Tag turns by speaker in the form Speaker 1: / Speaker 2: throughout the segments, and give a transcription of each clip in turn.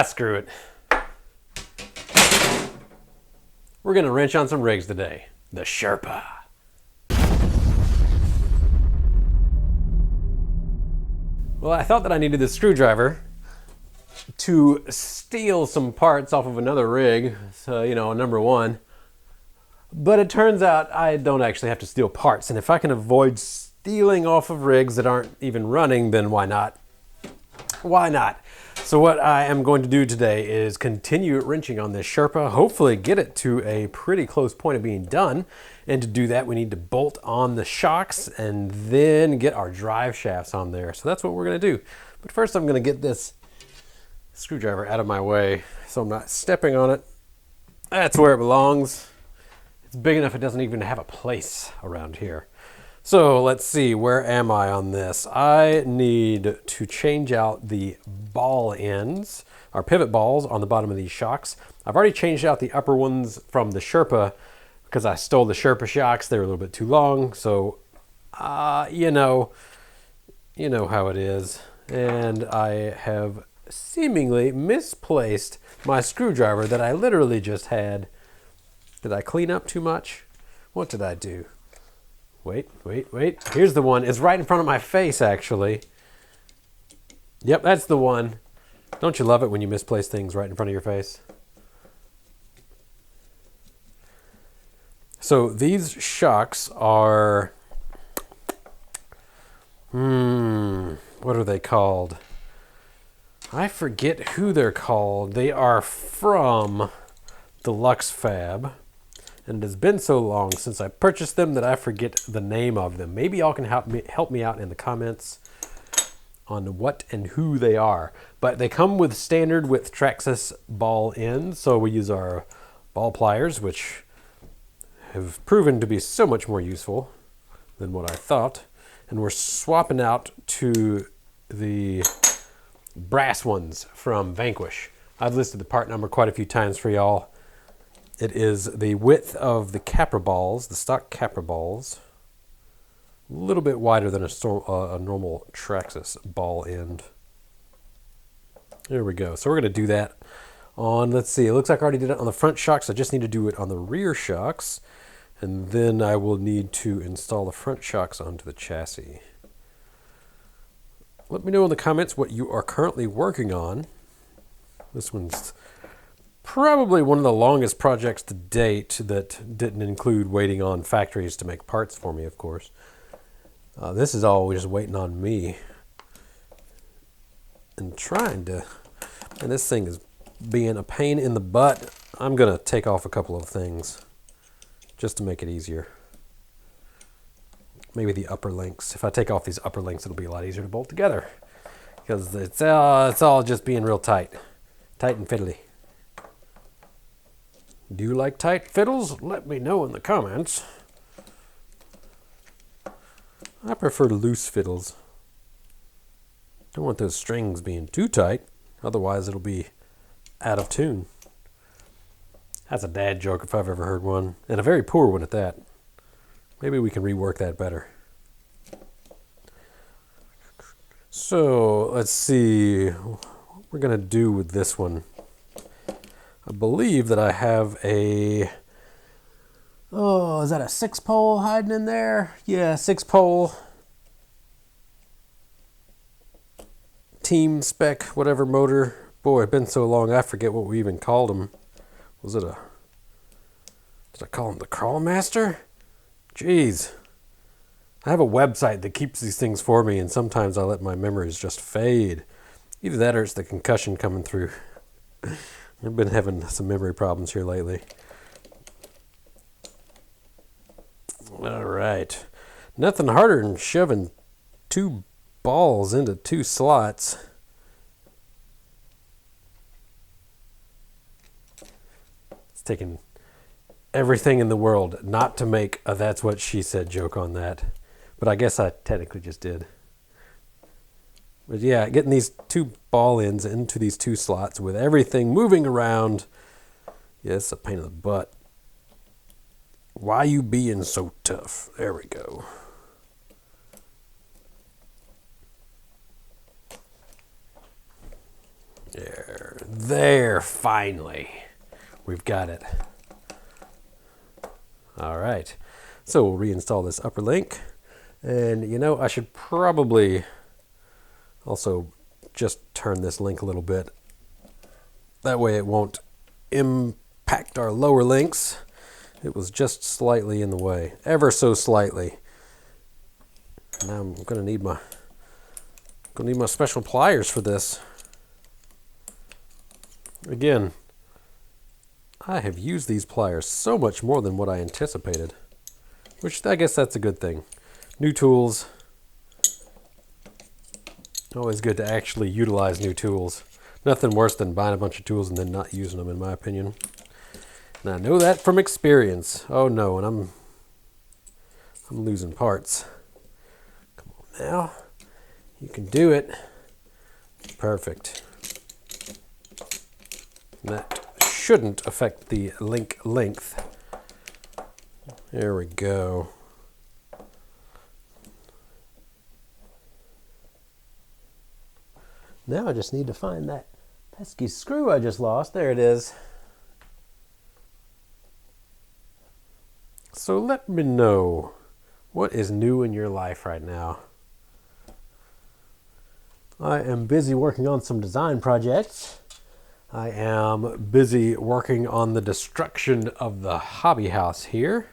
Speaker 1: Screw it. We're gonna wrench on some rigs today. The Sherpa. Well, I thought that I needed this screwdriver to steal some parts off of another rig, so, you know, number one. But it turns out I don't actually have to steal parts, and if I can avoid stealing off of rigs that aren't even running, then why not? Why not? So what I am going to do today is continue wrenching on this Sherpa, hopefully get it to a pretty close point of being done. And to do that, we need to bolt on the shocks and then get our drive shafts on there. So that's what we're gonna do. But first I'm gonna get this screwdriver out of my way so I'm not stepping on it. That's where it belongs. It's big enough it doesn't even have a place around here. So let's see, where am I on this? I need to change out the ball ends, our pivot balls on the bottom of these shocks. I've already changed out the upper ones from the Sherpa because I stole the Sherpa shocks. They were a little bit too long, so you know how it is. And I have seemingly misplaced my screwdriver that I literally just had. Did I clean up too much? What did I do? Wait. Here's the one. It's right in front of my face, actually. Yep, that's the one. Don't you love it when you misplace things right in front of your face? So these shocks are... what are they called? I forget who they're called. They are from the Lux Fab. And it has been so long since I purchased them that I forget the name of them. Maybe y'all can help me out in the comments on what and who they are. But they come with standard width Traxxas ball ends. So we use our ball pliers, which have proven to be so much more useful than what I thought. And we're swapping out to the brass ones from Vanquish. I've listed the part number quite a few times for y'all. It is the width of the Capra balls, the stock Capra balls. A little bit wider than a normal Traxxas ball end. There we go. So we're going to do that on, let's see, it looks like I already did it on the front shocks. I just need to do it on the rear shocks. And then I will need to install the front shocks onto the chassis. Let me know in the comments what you are currently working on. This one's probably one of the longest projects to date that didn't include waiting on factories to make parts for me, of course. This is all just waiting on me. And this thing is being a pain in the butt. I'm gonna take off a couple of things just to make it easier. Maybe the upper links. If I take off these upper links, it'll be a lot easier to bolt together because it's all just being real tight and fiddly. Do you like tight fiddles? Let me know in the comments. I prefer loose fiddles. Don't want those strings being too tight, otherwise it'll be out of tune. That's a dad joke if I've ever heard one, and a very poor one at that. Maybe we can rework that better. So let's see what we're gonna do with this one. I believe that I have is that a 6-pole hiding in there? Yeah, 6-pole. Team spec, whatever motor. Boy, it's been so long, I forget what we even called them. Did I call him the Crawl Master? Jeez. I have a website that keeps these things for me, and sometimes I let my memories just fade. Either that or it's the concussion coming through. I've been having some memory problems here lately. All right. Nothing harder than shoving 2 balls into 2 slots. It's taking everything in the world not to make a "that's what she said" joke on that. But I guess I technically just did. But yeah, getting these 2 ball ends into these 2 slots with everything moving around. Yeah, it's a pain in the butt. Why you being so tough? There we go. There, finally. We've got it. All right. So we'll reinstall this upper link. And you know, I should probably also just turn this link a little bit. That way it won't impact our lower links. It was just slightly in the way, ever so slightly. Now I'm gonna need my special pliers for this. Again, I have used these pliers so much more than what I anticipated, which I guess that's a good thing. New tools. Always good to actually utilize new tools. Nothing worse than buying a bunch of tools and then not using them, in my opinion. And I know that from experience. Oh no, and I'm losing parts. Come on now. You can do it. Perfect. And that shouldn't affect the link length. There we go. Now I just need to find that pesky screw I just lost. There it is. So let me know, what is new in your life right now? I am busy working on some design projects. I am busy working on the destruction of the hobby house here.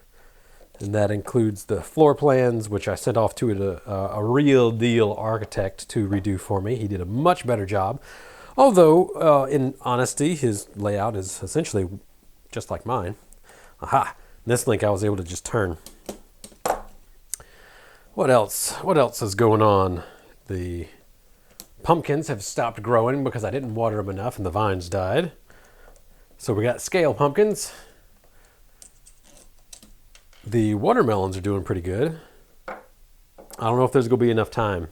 Speaker 1: And that includes the floor plans, which I sent off to a real deal architect to redo for me. He did a much better job. Although, in honesty, his layout is essentially just like mine. Aha! This link I was able to just turn. What else? What else is going on? The pumpkins have stopped growing because I didn't water them enough and the vines died. So we got scale pumpkins. The watermelons are doing pretty good. I don't know if there's going to be enough time.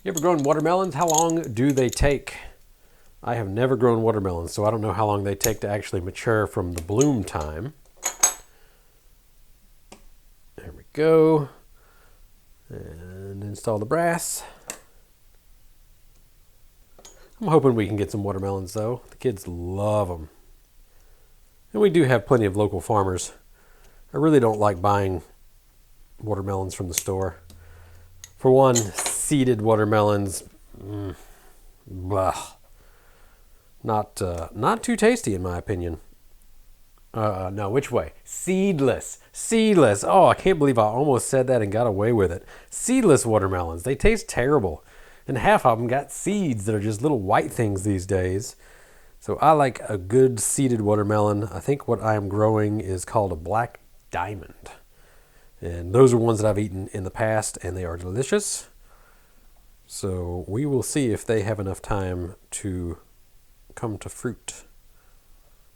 Speaker 1: You ever grown watermelons? How long do they take? I have never grown watermelons, so I don't know how long they take to actually mature from the bloom time. There we go. And install the brass. I'm hoping we can get some watermelons, though. The kids love them. And we do have plenty of local farmers. I really don't like buying watermelons from the store. For one, seeded watermelons, blah. Not too tasty in my opinion. No, which way? Seedless. Seedless. Oh, I can't believe I almost said that and got away with it. Seedless watermelons. They taste terrible. And half of them got seeds that are just little white things these days. So I like a good seeded watermelon. I think what I am growing is called a black diamond. And those are ones that I've eaten in the past and they are delicious. So we will see if they have enough time to come to fruit.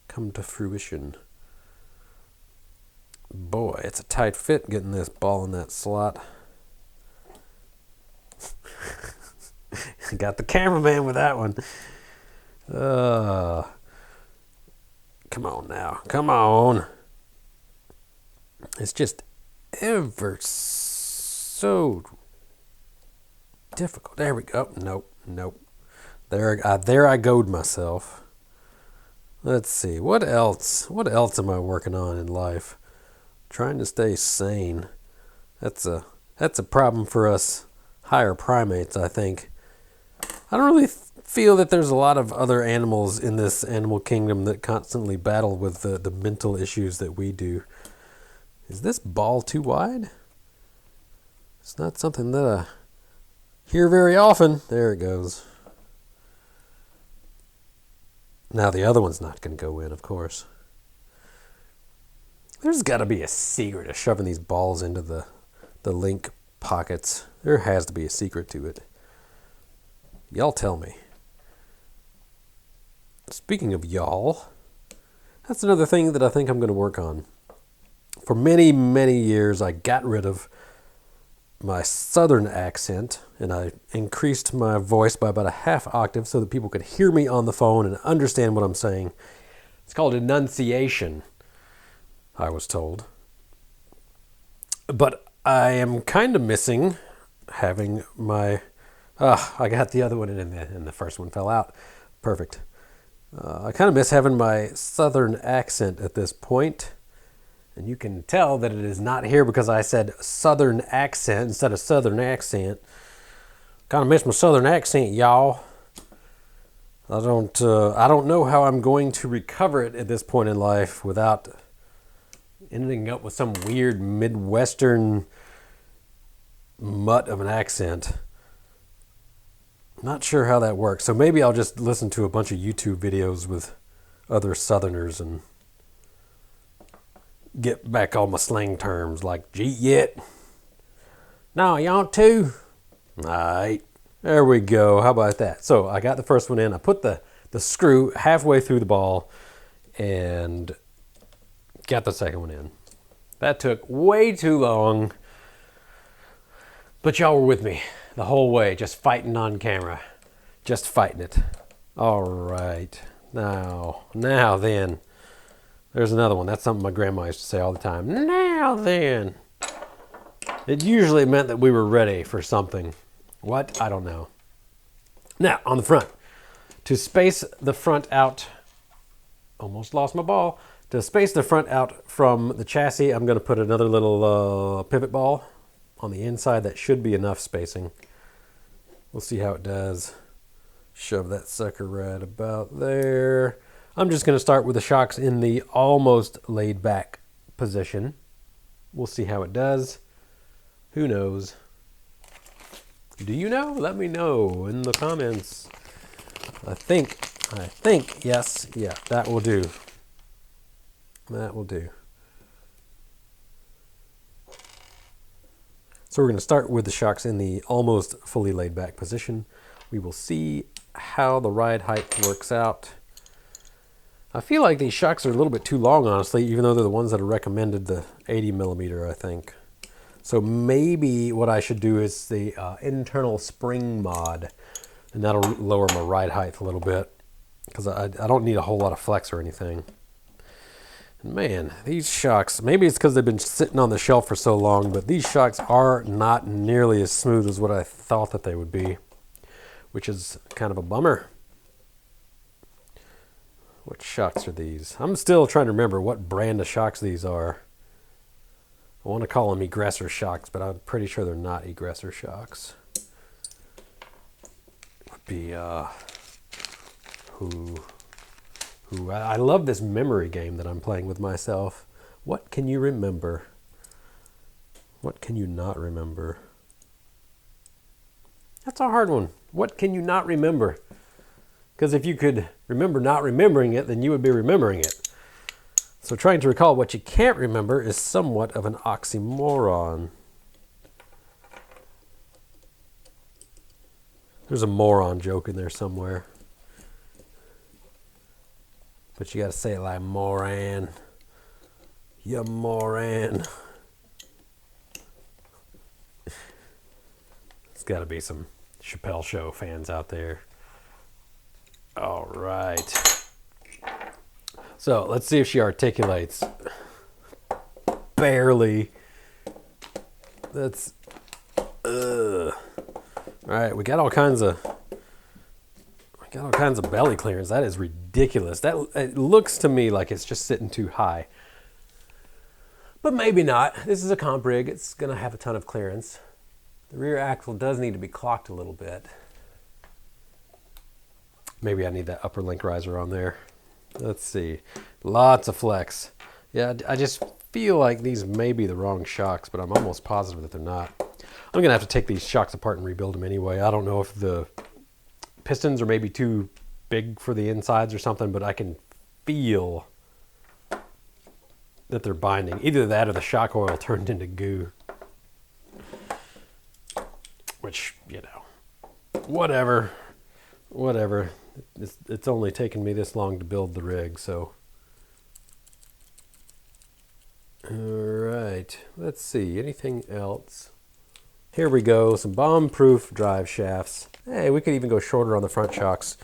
Speaker 1: Come to fruition. Boy, it's a tight fit getting this ball in that slot. Got the cameraman with that one. Come on now. Come on. It's just ever so difficult. There we go. Nope. There I goed myself. Let's see. What else? What else am I working on in life? Trying to stay sane. That's a problem for us higher primates, I think. I don't really feel that there's a lot of other animals in this animal kingdom that constantly battle with the mental issues that we do. Is this ball too wide? It's not something that I hear very often. There it goes. Now the other one's not going to go in, of course. There's got to be a secret to shoving these balls into the link pockets. There has to be a secret to it. Y'all tell me. Speaking of y'all, that's another thing that I think I'm going to work on. For many, many years, I got rid of my southern accent, and I increased my voice by about a half octave so that people could hear me on the phone and understand what I'm saying. It's called enunciation, I was told. But I am kind of missing having my... I got the other one in and the first one fell out. Perfect. I kind of miss having my southern accent at this point. And you can tell that it is not here because I said southern accent instead of southern accent. Kind of miss my southern accent, y'all. I don't know how I'm going to recover it at this point in life without ending up with some weird Midwestern mutt of an accent. Not sure how that works. So maybe I'll just listen to a bunch of YouTube videos with other Southerners and get back all my slang terms like gee yet. No, you want to? Alright. There we go. How about that? So I got the first one in. I put the screw halfway through the ball and got the second one in. That took way too long. But y'all were with me the whole way, just fighting on camera. Just fighting it. All right. Now then. There's another one. That's something my grandma used to say all the time. Now then. It usually meant that we were ready for something. What? I don't know. Now, on the front. To space the front out. Almost lost my ball. To space the front out from the chassis, I'm going to put another little pivot ball on the inside. That should be enough spacing. We'll see how it does. Shove that sucker right about there. I'm just going to start with the shocks in the almost laid back position. We'll see how it does. Who knows? Do you know? Let me know in the comments. I think, yes, yeah, that will do. That will do. So we're going to start with the shocks in the almost fully laid back position. We will see how the ride height works out. I feel like these shocks are a little bit too long, honestly, even though they're the ones that are recommended, the 80 millimeter, I think. So maybe what I should do is the internal spring mod, and that'll lower my ride height a little bit, because I don't need a whole lot of flex or anything. And man, these shocks, maybe it's because they've been sitting on the shelf for so long, but these shocks are not nearly as smooth as what I thought that they would be, which is kind of a bummer. What shocks are these? I'm still trying to remember what brand of shocks these are. I want to call them egressor shocks, but I'm pretty sure they're not egressor shocks. Would be I love this memory game that I'm playing with myself. What can you remember? What can you not remember? That's a hard one. What can you not remember? Because if you could remember not remembering it, then you would be remembering it. So trying to recall what you can't remember is somewhat of an oxymoron. There's a moron joke in there somewhere. But you got to say it like moran. You moran. There's got to be some Chappelle Show fans out there. All right. So let's see if she articulates. Barely. That's. All right, we got all kinds of belly clearance. That is ridiculous. It looks to me like it's just sitting too high. But maybe not. This is a comp rig. It's going to have a ton of clearance. The rear axle does need to be clocked a little bit. Maybe I need that upper link riser on there. Let's see. Lots of flex. Yeah, I just feel like these may be the wrong shocks, but I'm almost positive that they're not. I'm going to have to take these shocks apart and rebuild them anyway. I don't know if the pistons are maybe too big for the insides or something, but I can feel that they're binding. Either that or the shock oil turned into goo. Which, you know, whatever. It's only taken me this long to build the rig, so. All right, let's see, anything else? Here we go, some bomb-proof drive shafts. Hey, we could even go shorter on the front shocks.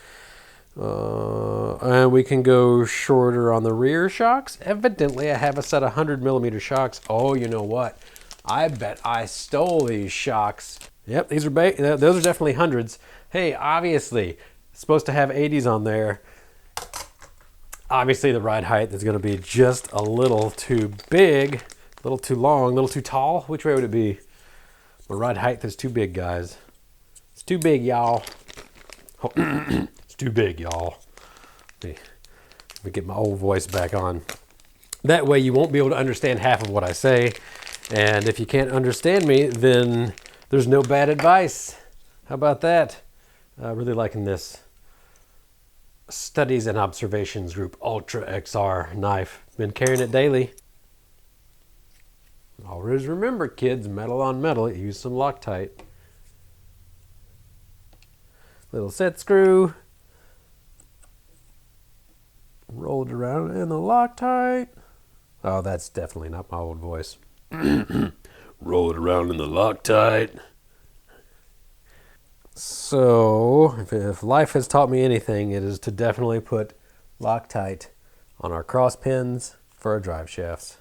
Speaker 1: And we can go shorter on the rear shocks. Evidently, I have a set of 100 millimeter shocks. Oh, you know what? I bet I stole these shocks. Yep, those are definitely hundreds. Hey, obviously, supposed to have 80s on there. Obviously the ride height is going to be just a little too big, a little too long, a little too tall. Which way would it be? My ride height is too big, guys. It's too big, y'all. It's too big, y'all. Let me get my old voice back on. That way you won't be able to understand half of what I say. And if you can't understand me, then there's no bad advice. How about that? Really liking this Studies and Observations Group Ultra XR knife. Been carrying it daily. Always remember, kids, metal on metal, use some Loctite. Little set screw. Roll it around in the Loctite. Oh, that's definitely not my old voice. Roll it around in the Loctite. So, if life has taught me anything, it is to definitely put Loctite on our cross pins for our drive shafts.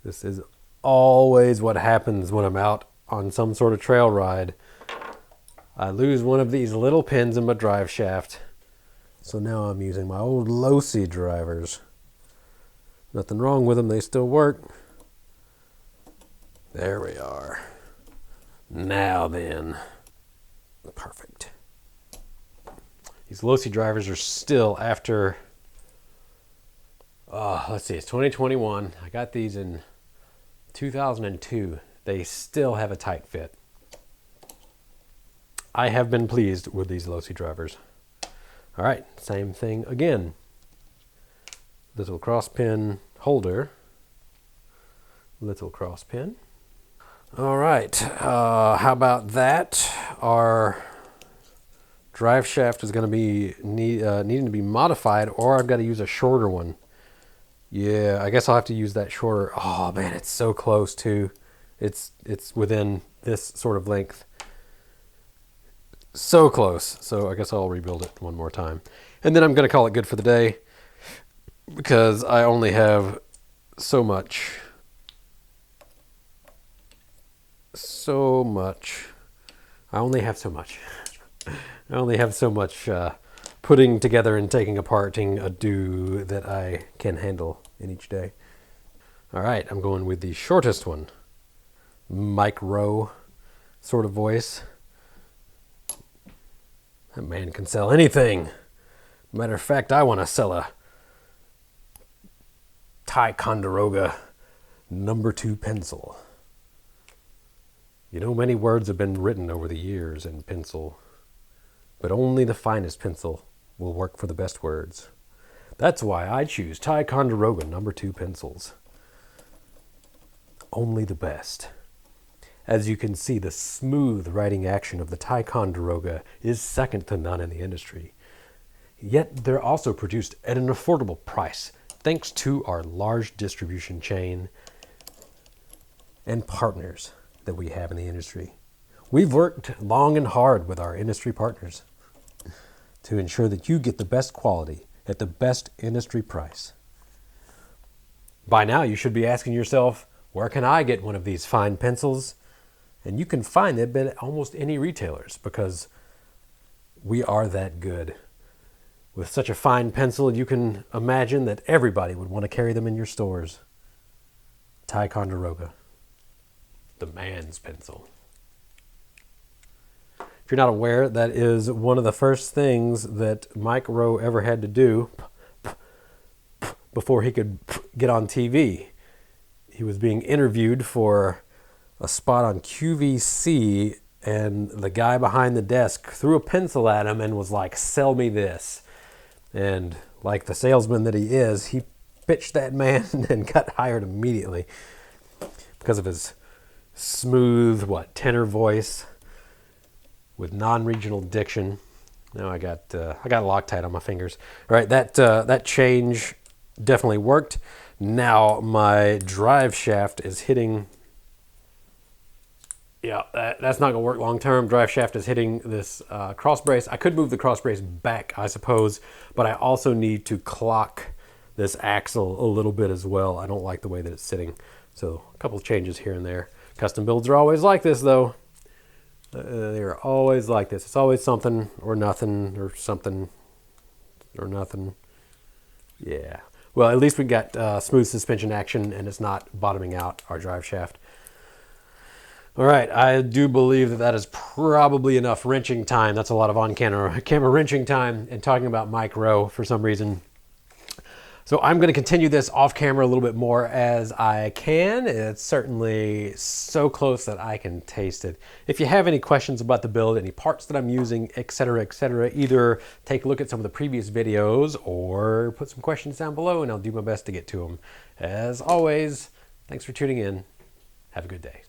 Speaker 1: This is always what happens when I'm out on some sort of trail ride. I lose one of these little pins in my drive shaft. So now I'm using my old low-C drivers. Nothing wrong with them, they still work. There we are. Now then. Perfect. These low-C drivers are still after, let's see, it's 2021. I got these in 2002. They still have a tight fit. I have been pleased with these low-C drivers. All right, same thing again. Little cross pin holder. Little cross pin. All right, how about that? Our drive shaft is going to be needing to be modified, or I've got to use a shorter one. Yeah, I guess I'll have to use that shorter. Oh man, it's so close too. It's within this sort of length. So close. So I guess I'll rebuild it one more time. And then I'm going to call it good for the day because I only have so much. I only have so much. I only have so much putting together and taking aparting a do that I can handle in each day. All right, I'm going with the shortest one. Mike Rowe sort of voice. That man can sell anything. Matter of fact, I want to sell a Ticonderoga #2 pencil. You know, many words have been written over the years in pencil, but only the finest pencil will work for the best words. That's why I choose Ticonderoga #2 pencils. Only the best. As you can see, the smooth writing action of the Ticonderoga is second to none in the industry. Yet they're also produced at an affordable price, thanks to our large distribution chain and partners that we have in the industry. We've worked long and hard with our industry partners to ensure that you get the best quality at the best industry price. By now, you should be asking yourself, where can I get one of these fine pencils? And you can find them at almost any retailers because we are that good. With such a fine pencil, you can imagine that everybody would want to carry them in your stores. Ticonderoga, the man's pencil. If you're not aware, that is one of the first things that Mike Rowe ever had to do before he could get on TV. He was being interviewed for a spot on QVC, and the guy behind the desk threw a pencil at him and was like, "Sell me this." And like the salesman that he is, he pitched that man and got hired immediately because of his smooth, tenor voice with non-regional diction. Now I got Loctite on my fingers. All right, that change definitely worked. Now my drive shaft is hitting. Yeah, that's not going to work long term. Drive shaft is hitting this cross brace. I could move the cross brace back, I suppose, but I also need to clock this axle a little bit as well. I don't like the way that it's sitting. So a couple of changes here and there. Custom builds are always like this, though. They're always like this. It's always something or nothing or something or nothing. Yeah. Well, at least we got smooth suspension action and it's not bottoming out our drive shaft. All right, I do believe that that is probably enough wrenching time. That's a lot of on-camera wrenching time and talking about micro for some reason. So I'm going to continue this off camera a little bit more as I can. It's certainly so close that I can taste it. If you have any questions about the build, any parts that I'm using, etc., either take a look at some of the previous videos or put some questions down below and I'll do my best to get to them. As always, thanks for tuning in. Have a good day.